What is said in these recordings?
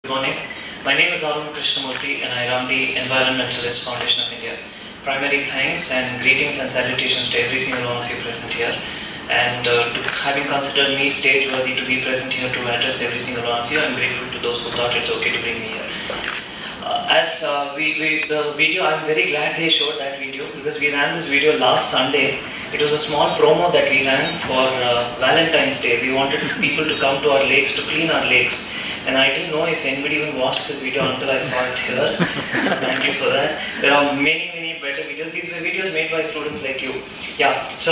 Good morning. My name is Arun Krishnamurthy and I run the Environmentalist Foundation of India. Primary thanks and greetings and salutations to every single one of you present here, and having considered me stage worthy to be present here to address every single one of you. I'm grateful to those who thought it's okay to bring me here. The video, I'm very glad they showed that video because we ran this video last Sunday. It was a small promo that we ran for Valentine's Day. We wanted people to come to our lakes to clean our lakes. And I didn't know if anybody even watched this video until I saw it here. So thank you for that. There are many better videos. These were videos made by students like you. Yeah. So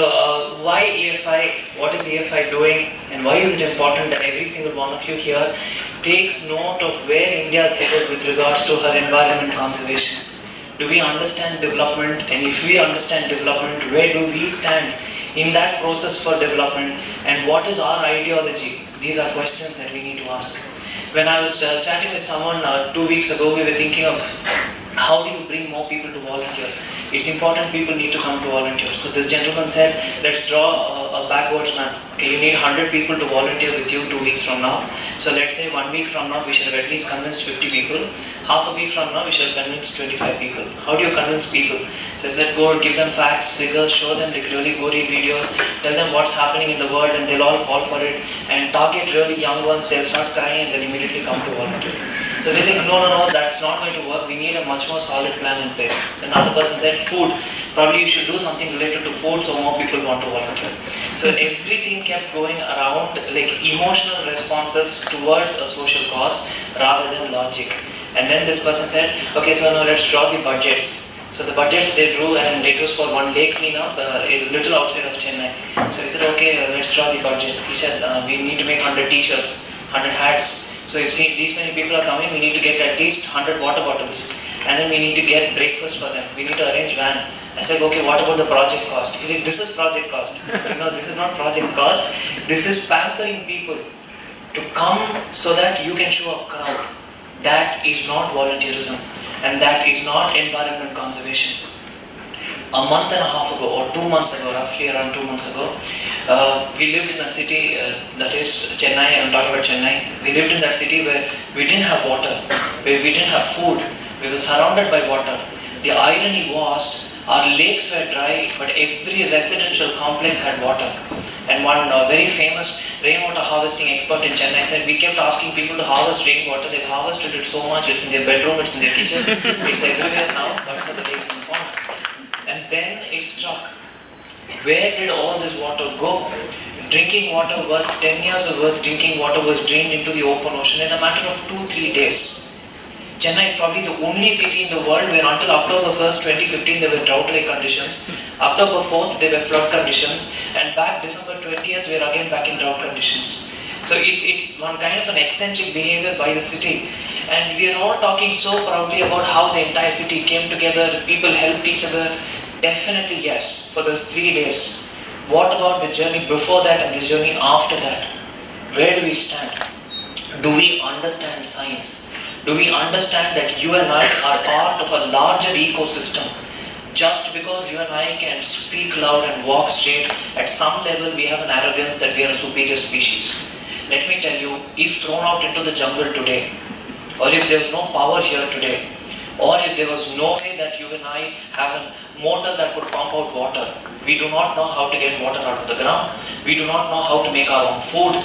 why EFI? What is EFI doing? And why is it important that every single one of you here takes note of where India is headed with regards to her environment conservation? Do we understand development? And if we understand development, where do we stand in that process for development? And what is our ideology? These are questions that we need to ask. When I was chatting with someone 2 weeks ago, we were thinking of how do you bring more people to volunteer? It's important people need to come to volunteer. So this gentleman said, let's draw a backwards map. Okay, you need 100 people to volunteer with you 2 weeks from now. So let's say 1 week from now, we should have at least convinced 50 people. Half a week from now, we should have convinced 25 people. How do you convince people? So I said, go give them facts, figures, show them, like really go read videos, tell them what's happening in the world and they'll all fall for it. And target really young ones, they'll start crying and they'll immediately come to volunteer. So we're like, no, that's not going to work. We need a much more solid plan in place. Another person said, food. Probably you should do something related to food so more people want to volunteer. So everything kept going around like emotional responses towards a social cause rather than logic. And then this person said, okay, so now let's draw the budgets. So the budgets they drew, and it was for one lake cleanup, a little outside of Chennai. So he said, okay, let's draw the budgets. He said, we need to make 100 t-shirts, 100 hats. So if these many people are coming, we need to get at least 100 water bottles. And then we need to get breakfast for them. We need to arrange van. I said, okay, what about the project cost? He said, this is project cost. No, this is not project cost. This is pampering people to come so that you can show a crowd. That is not volunteerism. And that is not environment conservation. A month and a half ago, or 2 months ago, roughly around 2 months ago, we lived in a city that is Chennai. I'm talking about Chennai. We lived in that city where we didn't have water, where we didn't have food. We were surrounded by water. The irony was, our lakes were dry, but every residential complex had water. And one very famous rainwater harvesting expert in Chennai said, we kept asking people to harvest rainwater. They've harvested it so much. It's in their bedroom, it's in their kitchen, it's everywhere now, but for the lakes and ponds. And then it struck. Where did all this water go? Drinking water worth 10 years of worth drinking water was drained into the open ocean in a matter of 2-3 days. Chennai is probably the only city in the world where until October 1st, 2015 there were drought-like conditions. October 4th there were flood conditions, and back December 20th we are again back in drought conditions. So it's one kind of an eccentric behavior by the city. And we are all talking so proudly about how the entire city came together, people helped each other. Definitely yes, for those 3 days. What about the journey before that and the journey after that? Where do we stand? Do we understand science? Do we understand that you and I are part of a larger ecosystem? Just because you and I can speak loud and walk straight, at some level we have an arrogance that we are a superior species. Let me tell you, if thrown out into the jungle today, or if there was no power here today, or if there was no way that you and I have a motor that could pump out water, we do not know how to get water out of the ground, we do not know how to make our own food.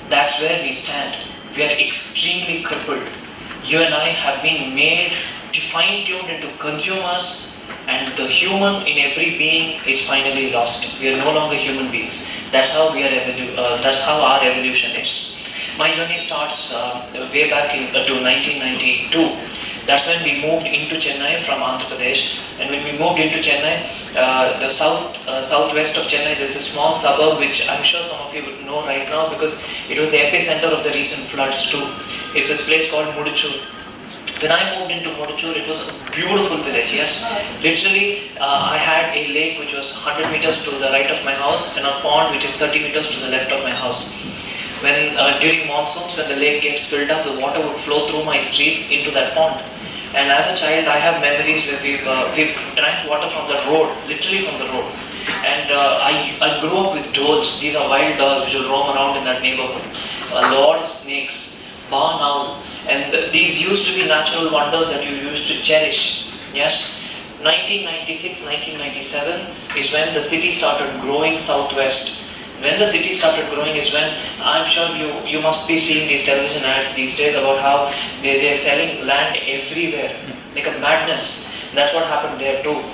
That's where we stand. We are extremely crippled. You and I have been made fine-tuned into consumers, and the human in every being is finally lost. We are no longer human beings. That's how we are. That's how our evolution is. My journey starts way back to 1992. That's when we moved into Chennai from Andhra Pradesh. And when we moved into Chennai, the southwest of Chennai, there's a small suburb which I'm sure some of you would know right now because it was the epicenter of the recent floods too. It's this place called Mudichur. When I moved into Mudichur, it was a beautiful village, yes. Literally, I had a lake which was 100 meters to the right of my house and a pond which is 30 meters to the left of my house. When during monsoons, when the lake gets filled up, the water would flow through my streets into that pond. And as a child, I have memories where we've drank water from the road, literally from the road. And I grew up with dogs. These are wild dogs which will roam around in that neighborhood. A lot of snakes. barn owl, and these used to be natural wonders that you used to cherish. Yes. 1996, 1997 is when the city started growing southwest. When the city started growing is when, I'm sure you must be seeing these television ads these days about how they're selling land everywhere, like a madness. That's what happened there too.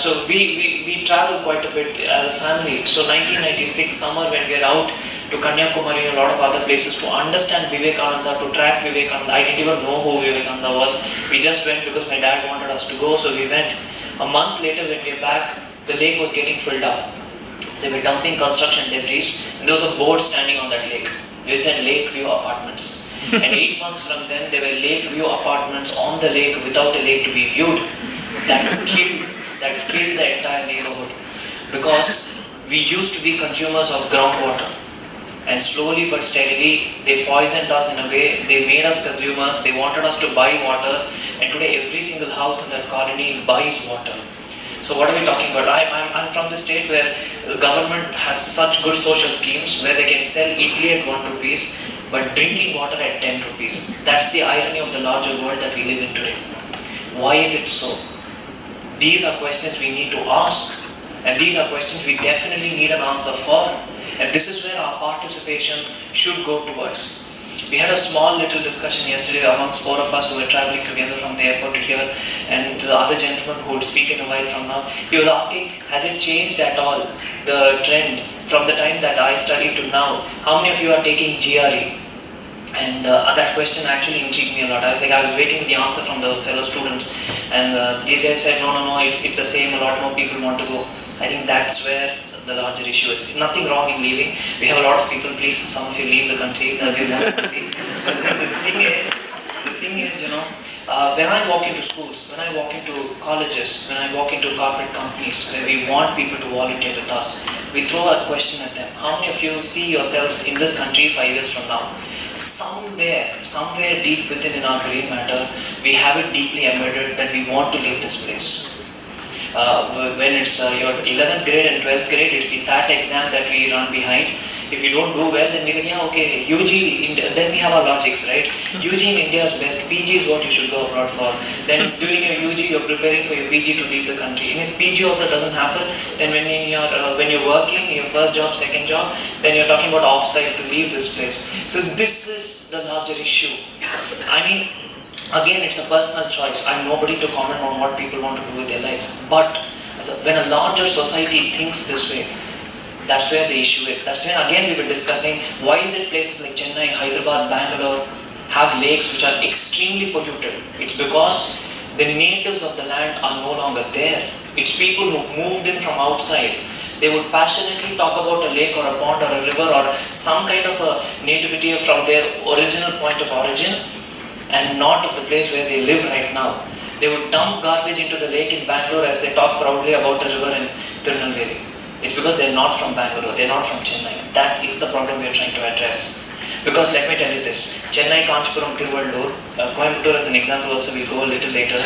So we travel quite a bit as a family. So 1996 summer, when we are out to Kanyakumari and a lot of other places to understand Vivekananda, to track Vivekananda. I didn't even know who Vivekananda was. We just went because my dad wanted us to go, so we went. A month later when we were back, the lake was getting filled up. They were dumping construction debris, and there was a board standing on that lake. It said Lakeview Apartments. And 8 months from then, there were Lakeview Apartments on the lake without a lake to be viewed. That killed the entire neighborhood. Because we used to be consumers of groundwater. And slowly but steadily, they poisoned us in a way. They made us consumers. They wanted us to buy water. And today, every single house in that colony buys water. So what are we talking about? I'm from the state where the government has such good social schemes where they can sell idli at 1 rupees, but drinking water at 10 rupees. That's the irony of the larger world that we live in today. Why is it so? These are questions we need to ask. And these are questions we definitely need an answer for. And this is where our participation should go towards. We had a small little discussion yesterday amongst 4 of us who were traveling together from the airport to here, and the other gentleman who would speak in a while from now, he was asking, has it changed at all, the trend from the time that I studied to now? How many of you are taking GRE? And that question actually intrigued me a lot. I was waiting for the answer from the fellow students, and these guys said, no, it's the same, a lot more people want to go. I think that's where the larger issue is. Nothing wrong in leaving. We have a lot of people, please, some of you leave the country, that will not be. The thing is, when I walk into schools, when I walk into colleges, when I walk into corporate companies where we want people to volunteer with us, we throw a question at them. How many of you see yourselves in this country 5 years from now? Somewhere deep within in our brain matter, we have it deeply embedded that we want to leave this place. When it's your 11th grade and 12th grade, it's the SAT exam that we run behind. If you don't do well, then we're like, yeah, okay, UG, then we have our logics, right? UG in India is best, PG is what you should go abroad for. Then during your UG, you're preparing for your PG to leave the country. And if PG also doesn't happen, then when you're working, your first job, second job, then you're talking about offsite to leave this place. So this is the larger issue. I mean, again, it's a personal choice. I'm nobody to comment on what people want to do with their lives. But when a larger society thinks this way, that's where the issue is. That's when, again, we were discussing why is it places like Chennai, Hyderabad, Bangalore have lakes which are extremely polluted. It's because the natives of the land are no longer there. It's people who've moved in from outside. They would passionately talk about a lake or a pond or a river or some kind of a nativity from their original point of origin, and not of the place where they live right now. They would dump garbage into the lake in Bangalore as they talk proudly about a river in Tirunelveli. It's because they're not from Bangalore, they're not from Chennai. That is the problem we're trying to address. Because let me tell you this, Chennai, Kanchipuram, Tiruvallur, Coimbatore as an example also, we'll go a little later,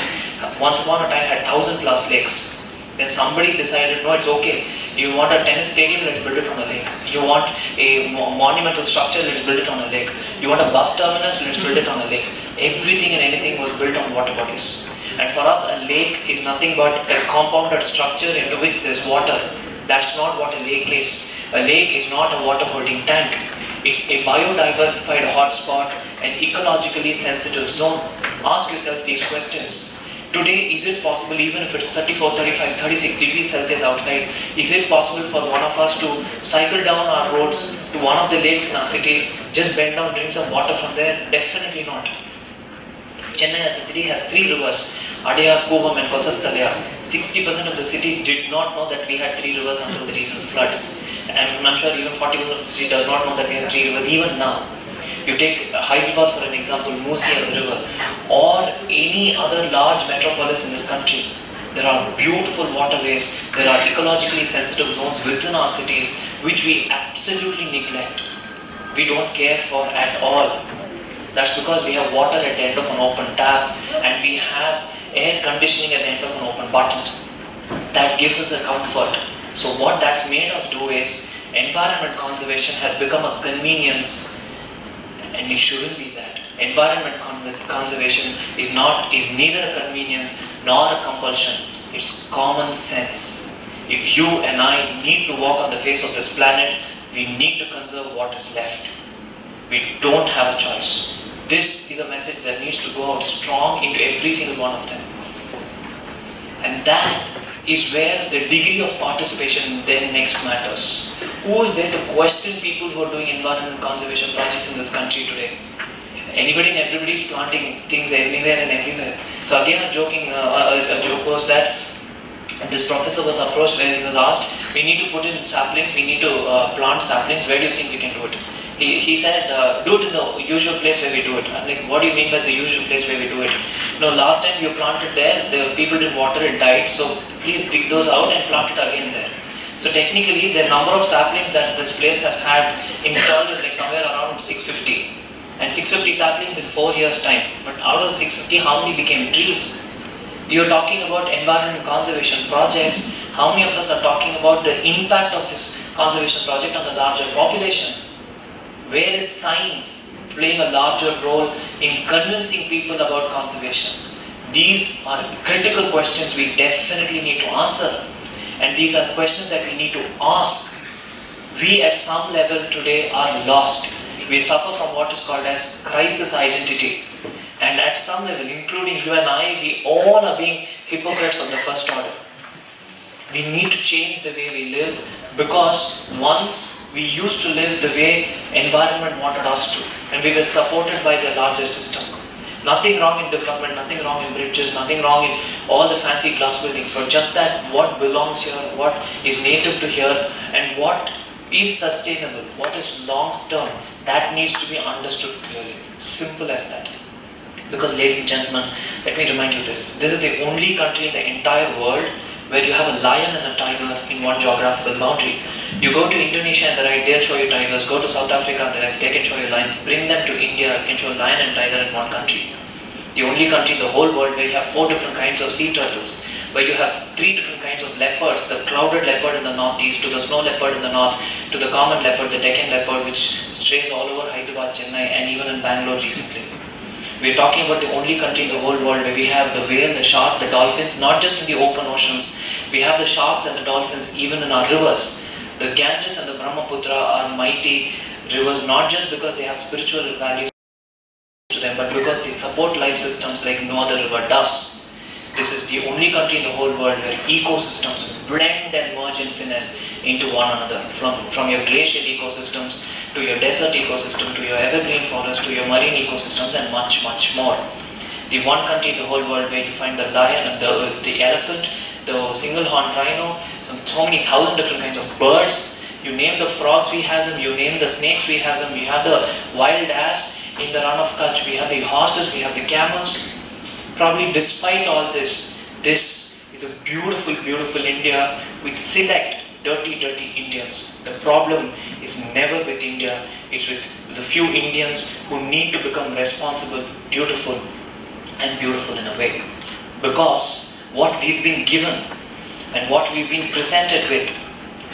once upon a time had 1,000+ lakes. Then somebody decided, no, it's okay. You want a tennis stadium, let's build it on a lake. You want a monumental structure, let's build it on a lake. You want a bus terminus, let's build it on a lake. Everything and anything was built on water bodies. And for us, a lake is nothing but a compounded structure into which there's water. That's not what a lake is. A lake is not a water holding tank. It's a biodiversified hotspot, an ecologically sensitive zone. Ask yourself these questions. Today, is it possible, even if it's 34, 35, 36 degrees Celsius outside, is it possible for one of us to cycle down our roads to one of the lakes in our cities, just bend down, drink some water from there? Definitely not. Chennai as a city has 3 rivers, Adayar, Kubam and Kosastalaya. 60% of the city did not know that we had 3 rivers until the recent floods. And I'm sure even 40% of the city does not know that we have 3 rivers even now. You take Hyderabad for an example, Musi as a river, or any other large metropolis in this country. There are beautiful waterways, there are ecologically sensitive zones within our cities which we absolutely neglect. We don't care for at all. That's because we have water at the end of an open tap and we have air conditioning at the end of an open button. That gives us a comfort. So what that's made us do is, environment conservation has become a convenience, and it shouldn't be that. conservation is neither a convenience nor a compulsion. It's common sense. If you and I need to walk on the face of this planet, we need to conserve what is left. We don't have a choice. This is a message that needs to go out strong into every single one of them. And that is where the degree of participation then next matters. Who is there to question people who are doing environmental conservation projects in this country today? Anybody and everybody is planting things anywhere and everywhere. So again, a joke was that this professor was approached where he was asked, we need to put in saplings, we need to plant saplings, where do you think we can do it? He said, do it in the usual place where we do it. I'm like, what do you mean by the usual place where we do it? No, last time you planted there, the people didn't water it, died, so please dig those out and plant it again there. So technically, the number of saplings that this place has had installed is like somewhere around 650. And 650 saplings in 4 years' time. But out of the 650, how many became trees? You're talking about environmental conservation projects. How many of us are talking about the impact of this conservation project on the larger population? Where is science playing a larger role in convincing people about conservation? These are critical questions we definitely need to answer. And these are questions that we need to ask. We at some level today are lost. We suffer from what is called as crisis identity. And at some level, including you and I, we all are being hypocrites of the first order. We need to change the way we live, because once we used to live the way environment wanted us to, and we were supported by the larger system. Nothing wrong in development, nothing wrong in bridges, nothing wrong in all the fancy glass buildings, but just that what belongs here, what is native to here, and what is sustainable, what is long term, that needs to be understood clearly. Simple as that. Because ladies and gentlemen, let me remind you this. This is the only country in the entire world where you have a lion and a tiger in one geographical boundary. You go to Indonesia and the right, they'll show you tigers. Go to South Africa and the left, they can show you lions. Bring them to India, you can show lion and tiger in one country. The only country in the whole world where you have 4 different kinds of sea turtles, where you have 3 different kinds of leopards, the clouded leopard in the northeast, to the snow leopard in the north, to the common leopard, the Deccan leopard, which strays all over Hyderabad, Chennai, and even in Bangalore recently. We're talking about the only country in the whole world where we have the whale, the shark, the dolphins, not just in the open oceans. We have the sharks and the dolphins even in our rivers. The Ganges and the Brahmaputra are mighty rivers, not just because they have spiritual values to them, but because they support life systems like no other river does. This is the only country in the whole world where ecosystems blend and merge in finesse into one another. From your glacial ecosystems to your desert ecosystem, to your evergreen forest, to your marine ecosystems, and much, much more. The one country in the whole world where you find the lion, the elephant, the single-horned rhino, so many thousand different kinds of birds. You name the frogs, we have them. You name the snakes, we have them. We have the wild ass in the run of Kutch. We have the horses, we have the camels. Probably despite all this, this is a beautiful, beautiful India with select dirty, dirty Indians. The problem is never with India, it's with the few Indians who need to become responsible, dutiful, and beautiful in a way. Because what we've been given and what we've been presented with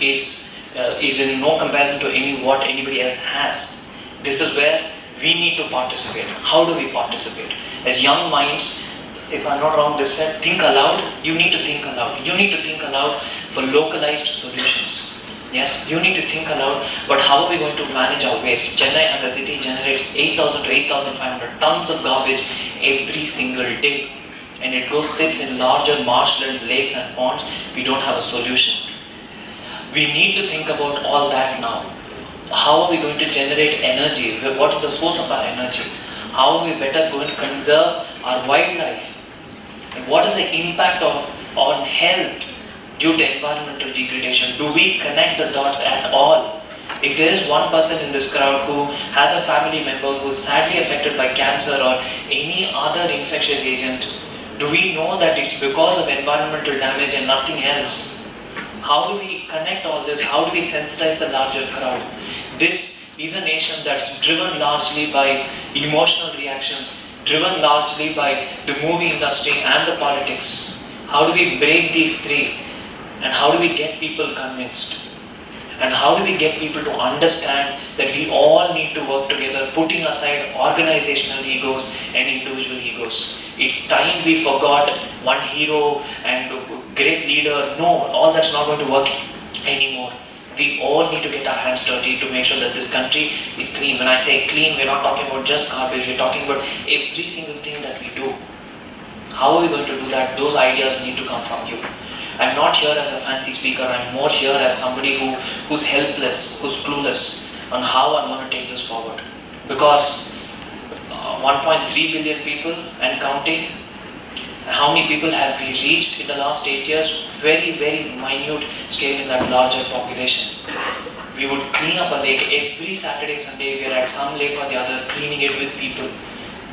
is in no comparison to what anybody else has. This is where we need to participate. How do we participate? As young minds, if I'm not wrong, this said, think aloud. You need to think aloud. You need to think aloud for localized solutions. Yes, you need to think aloud, but how are we going to manage our waste? Chennai as a city generates 8,000 to 8,500 tons of garbage every single day. And it sits in larger marshlands, lakes and ponds. We don't have a solution. We need to think about all that now. How are we going to generate energy? What is the source of our energy? How are we better going to conserve our wildlife? And what is the impact on health due to environmental degradation? Do we connect the dots at all? If there is one person in this crowd who has a family member who is sadly affected by cancer or any other infectious agent, do we know that it's because of environmental damage and nothing else? How do we connect all this? How do we sensitize the larger crowd? This is a nation that's driven largely by emotional reactions, driven largely by the movie industry and the politics. How do we break these three? And how do we get people convinced? And how do we get people to understand that we all need to work together are putting aside organizational egos and individual egos. It's time we forgot one hero and great leader. No, all that's not going to work anymore. We all need to get our hands dirty to make sure that this country is clean. When I say clean, we're not talking about just garbage, we're talking about every single thing that we do. How are we going to do that? Those ideas need to come from you. I'm not here as a fancy speaker, I'm more here as somebody who's helpless, who's clueless on how I'm going to take this forward. Because 1.3 billion people and counting, how many people have we reached in the last 8 years? Very, very minute scale in that larger population. We would clean up a lake every Saturday, Sunday. We are at some lake or the other cleaning it with people.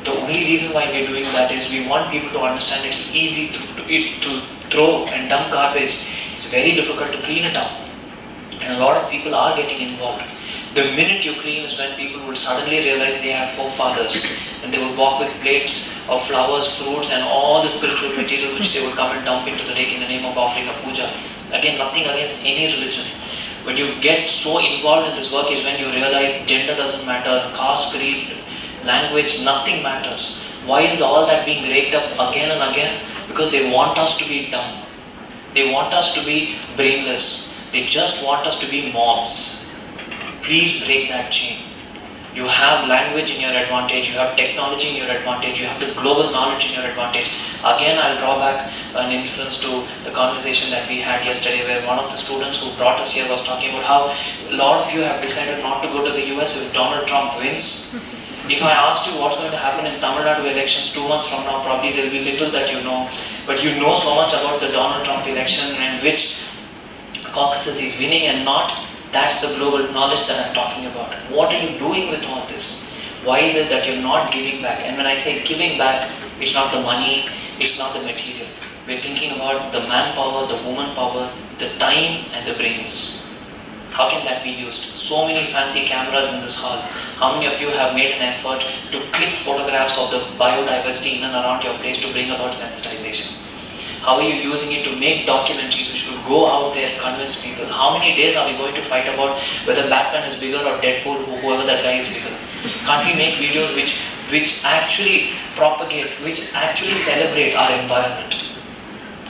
The only reason why we're doing that is we want people to understand it's easy to throw and dump garbage. It's very difficult to clean it up. And a lot of people are getting involved. The minute you clean is when people will suddenly realize they have forefathers, and they will walk with plates of flowers, fruits and all the spiritual material which they will come and dump into the lake in the name of offering a puja. Again, nothing against any religion. When you get so involved in this work is when you realize gender doesn't matter, caste, creed, language, nothing matters. Why is all that being raked up again and again? Because they want us to be dumb. They want us to be brainless. They just want us to be mobs. Please break that chain. You have language in your advantage, you have technology in your advantage, you have the global knowledge in your advantage. Again, I'll draw back an influence to the conversation that we had yesterday where one of the students who brought us here was talking about how a lot of you have decided not to go to the US if Donald Trump wins. If I asked you what's going to happen in Tamil Nadu elections 2 months from now, probably there will be little that you know. But you know so much about the Donald Trump election and which caucuses he's winning and not. That's the global knowledge that I'm talking about. What are you doing with all this? Why is it that you're not giving back? And when I say giving back, it's not the money, it's not the material. We're thinking about the manpower, the woman power, the time and the brains. How can that be used? So many fancy cameras in this hall. How many of you have made an effort to click photographs of the biodiversity in and around your place to bring about sensitization? How are you using it to make documentaries which could go out there and convince people? How many days are we going to fight about whether Batman is bigger or Deadpool, whoever that guy is bigger? Can't we make videos which actually propagate, which actually celebrate our environment?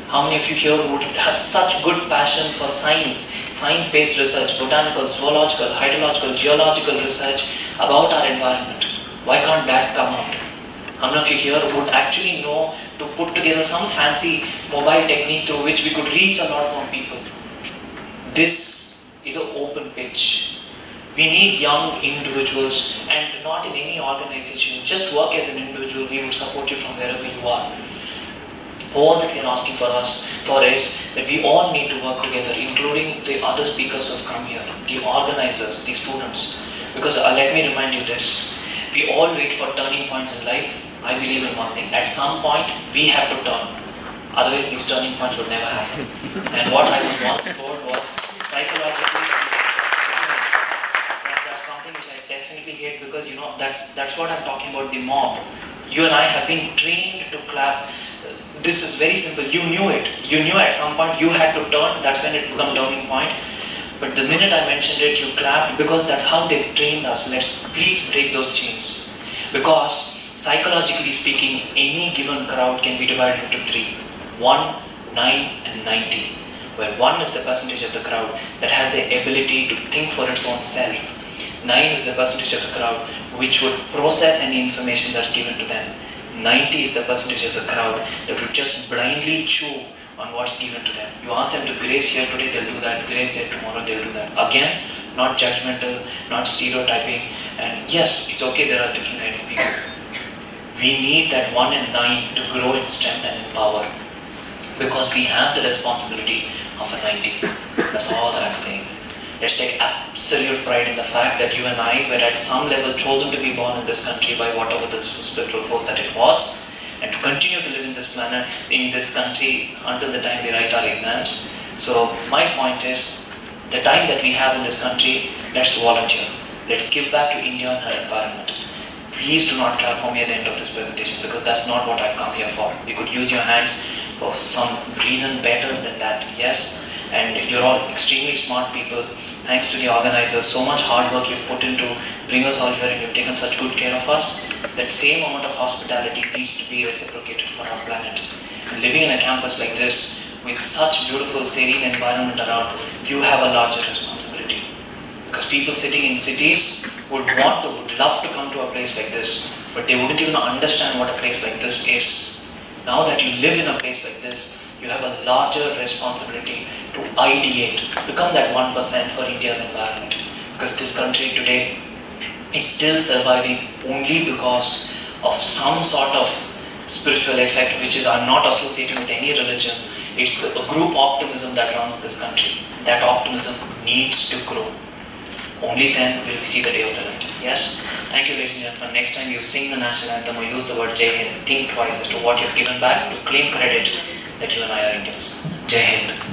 How many of you here would have such good passion for science, science-based research, botanical, zoological, hydrological, geological research about our environment? Why can't that come out? How many of you here would actually know to put together some fancy mobile technique through which we could reach a lot more people? This is an open pitch. We need young individuals and not in any organization. Just work as an individual, we will support you from wherever you are. All that we are asking for is that we all need to work together, including the other speakers who have come here, the organizers, the students. Because let me remind you this, we all wait for turning points in life. I believe in one thing, at some point we have to turn, otherwise these turning points would never happen. And what I was once told was, psychologically that's something which I definitely hate, because you know, that's what I'm talking about, the mob. You and I have been trained to clap. This is very simple, you knew it. You knew at some point you had to turn, that's when it became turning point. But the minute I mentioned it, you clapped, because that's how they've trained us. Let's please break those chains. Because psychologically speaking, any given crowd can be divided into three. 1, 9 and 90. Where 1 is the percentage of the crowd that has the ability to think for its own self. 9 is the percentage of the crowd which would process any information that's given to them. 90 is the percentage of the crowd that would just blindly chew on what's given to them. You ask them to grace here today, they'll do that. Grace there tomorrow, they'll do that. Again, not judgmental, not stereotyping. And yes, it's okay, there are different kind of people. We need that 1 and 9 to grow in strength and in power, because we have the responsibility of a 90. That's all that I'm saying. Let's take absolute pride in the fact that you and I were at some level chosen to be born in this country by whatever the spiritual force that it was, and to continue to live in this planet, in this country until the time we write our exams. So my point is, the time that we have in this country, let's volunteer. Let's give back to India and her environment. Please do not clap for me at the end of this presentation, because that's not what I've come here for. You could use your hands for some reason better than that, yes? And you're all extremely smart people. Thanks to the organizers, so much hard work you've put into bring us all here and you've taken such good care of us. That same amount of hospitality needs to be reciprocated for our planet. Living in a campus like this, with such beautiful serene environment around, you have a larger responsibility. Because people sitting in cities would love to come to a place like this, but they wouldn't even understand what a place like this is. Now that you live in a place like this, you have a larger responsibility to ideate, become that 1% for India's environment. Because this country today is still surviving only because of some sort of spiritual effect which are not associated with any religion. It's the group optimism that runs this country. That optimism needs to grow. Only then will we see the day of the light. Yes? Thank you, ladies and gentlemen. Next time you sing the national anthem or use the word Jai Hind, think twice as to what you've given back to claim credit that you and I are Indians. Jai Hind.